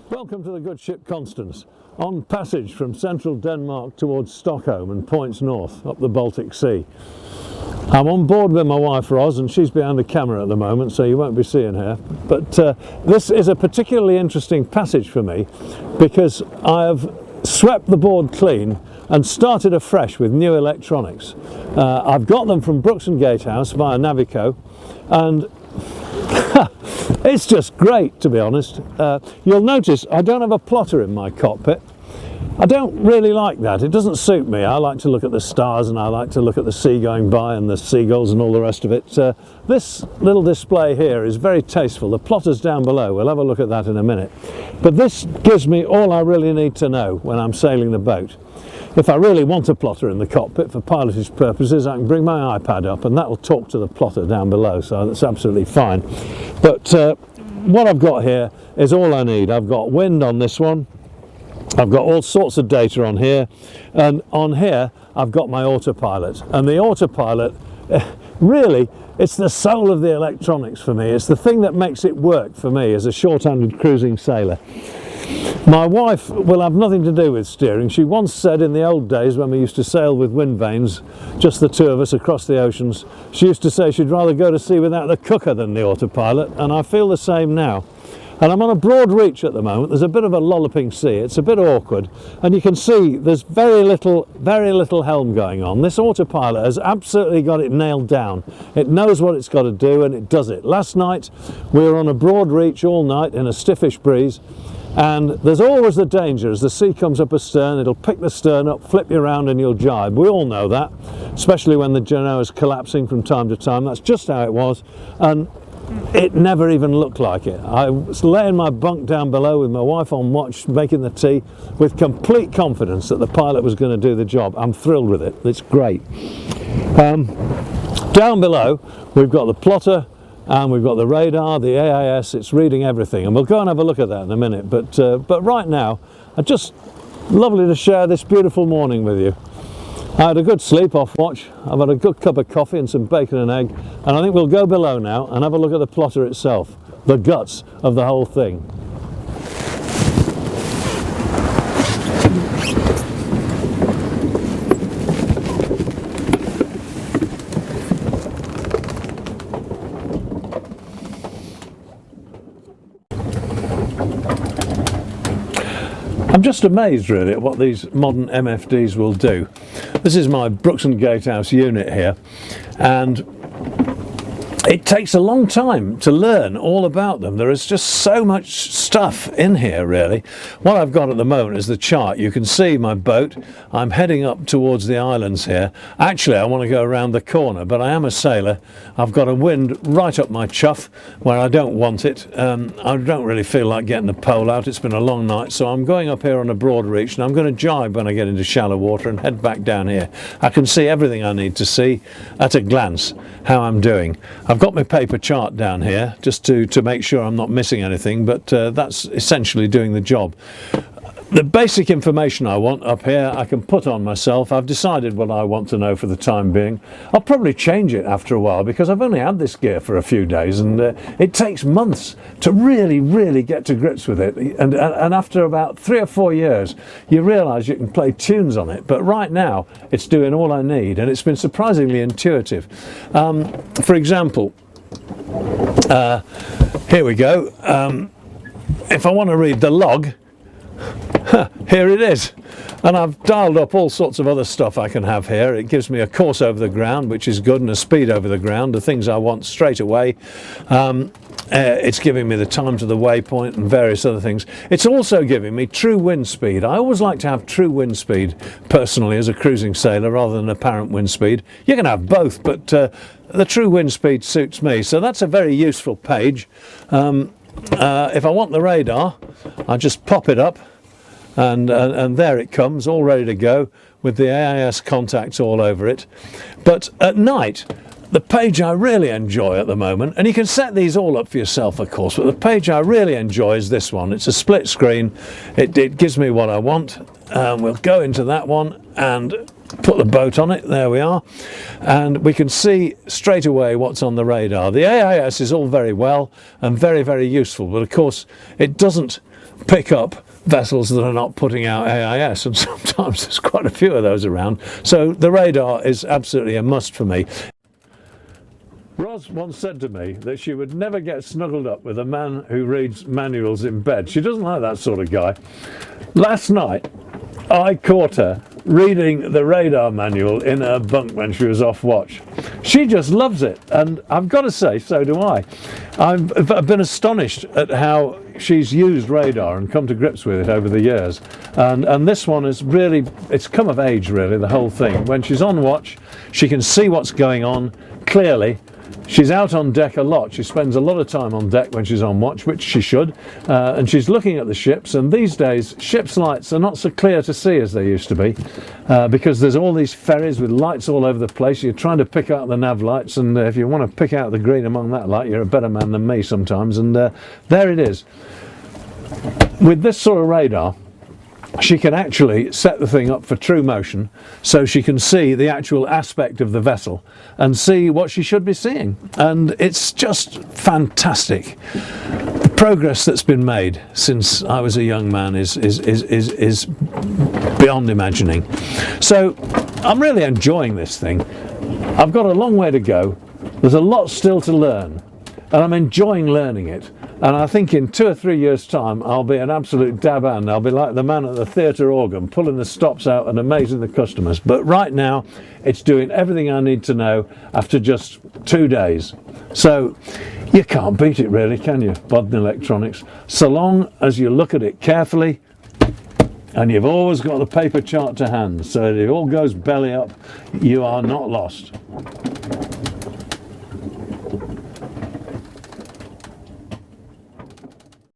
Welcome to the good ship Constance, on passage from central Denmark towards Stockholm and points north up the Baltic Sea. I'm on board with my wife Ros, and she's behind the camera at the moment, so you won't be seeing her. But this is a particularly interesting passage for me because I have swept the board clean and started afresh with new electronics. I've got them from Brooks and Gatehouse via Navico, and it's just great, to be honest. You'll notice I don't have a plotter in my cockpit. I don't really like that. It doesn't suit me. I like to look at the stars and I like to look at the sea going by and the seagulls and all the rest of it. This little display here is very tasteful. The plotter's down below. We'll have a look at that in a minute. But this gives me all I really need to know when I'm sailing the boat. If I really want a plotter in the cockpit for pilotage purposes, I can bring my iPad up and that will talk to the plotter down below, so that's absolutely fine. But what I've got here is all I need. I've got wind on this one, I've got all sorts of data on here, and on here I've got my autopilot. And the autopilot, really, it's the soul of the electronics for me. It's the thing that makes it work for me as a short-handed cruising sailor. My wife will have nothing to do with steering. She once said in the old days when we used to sail with wind vanes, just the two of us across the oceans, she used to say she'd rather go to sea without the cooker than the autopilot, and I feel the same now. And I'm on a broad reach at the moment. There's a bit of a lolloping sea. It's a bit awkward, and you can see there's very little helm going on. This autopilot has absolutely got it nailed down. It knows what it's got to do, and it does it. Last night we were on a broad reach all night in a stiffish breeze, and there's always the danger as the sea comes up astern, it'll pick the stern up, flip you around and you'll jibe. We all know that, especially when the genoa's collapsing from time to time. That's just how it was, and it never even looked like it. I was laying my bunk down below with my wife on watch, making the tea, with complete confidence that the pilot was going to do the job. I'm thrilled with it. It's great. Down below, we've got the plotter, and we've got the radar, the AIS. It's reading everything, and we'll go and have a look at that in a minute. But right now, lovely to share this beautiful morning with you. I had a good sleep off watch. I've had a good cup of coffee and some bacon and egg, and I think we'll go below now and have a look at the plotter itself, the guts of the whole thing. I'm just amazed really at what these modern MFDs will do. This is my Brooks and Gatehouse unit here, and it takes a long time to learn all about them. There is just so much stuff in here really. What I've got at the moment is the chart. You can see my boat. I'm heading up towards the islands here. Actually, I want to go around the corner, but I am a sailor. I've got a wind right up my chuff where I don't want it. I don't really feel like getting the pole out. It's been a long night, so I'm going up here on a broad reach, and I'm going to jibe when I get into shallow water and head back down here. I can see everything I need to see at a glance, how I'm doing. I've got my paper chart down here just to make sure I'm not missing anything, but that's essentially doing the job. The basic information I want up here I can put on myself. I've decided what I want to know for the time being. I'll probably change it after a while because I've only had this gear for a few days, and it takes months to really get to grips with it, and after about 3 or 4 years you realise you can play tunes on it, but right now it's doing all I need, and it's been surprisingly intuitive. For example, here we go. If I want to read the log, here it is, and I've dialed up all sorts of other stuff I can have here. It gives me a course over the ground, which is good, and a speed over the ground, the things I want straight away. It's giving me the time to the waypoint and various other things. It's also giving me true wind speed. I always like to have true wind speed personally as a cruising sailor rather than apparent wind speed. You can have both, but the true wind speed suits me, so that's a very useful page. If I want the radar, I just pop it up, and there it comes, all ready to go with the AIS contacts all over it. But at night, the page I really enjoy at the moment, and you can set these all up for yourself of course, but the page I really enjoy is this one. It's a split screen. It gives me what I want. We'll go into that one and put the boat on it. There we are, and we can see straight away what's on the radar. The AIS is all very well and very useful, but of course it doesn't pick up vessels that are not putting out AIS, and sometimes there's quite a few of those around. So the radar is absolutely a must for me. Ros once said to me that she would never get snuggled up with a man who reads manuals in bed. She doesn't like that sort of guy. Last night I caught her reading the radar manual in her bunk when she was off watch. She just loves it, and I've got to say, so do I. I've been astonished at how she's used radar and come to grips with it over the years, and this one is really, it's come of age really, the whole thing. When she's on watch, she can see what's going on clearly. She's out on deck a lot. She spends a lot of time on deck when she's on watch, which she should, and she's looking at the ships. And these days ships' lights are not so clear to see as they used to be, because there's all these ferries with lights all over the place. You're trying to pick out the nav lights, and if you want to pick out the green among that light, you're a better man than me sometimes. And there it is. With this sort of radar, she can actually set the thing up for true motion, so she can see the actual aspect of the vessel and see what she should be seeing. And it's just fantastic. The progress that's been made since I was a young man is beyond imagining. So I'm really enjoying this thing. I've got a long way to go. There's a lot still to learn, and I'm enjoying learning it. And I think in 2 or 3 years' time, I'll be an absolute dab hand. I'll be like the man at the theatre organ, pulling the stops out and amazing the customers. But right now, it's doing everything I need to know after just 2 days. So you can't beat it really, can you, modern electronics? So long as you look at it carefully, and you've always got the paper chart to hand, so that if it all goes belly up, you are not lost.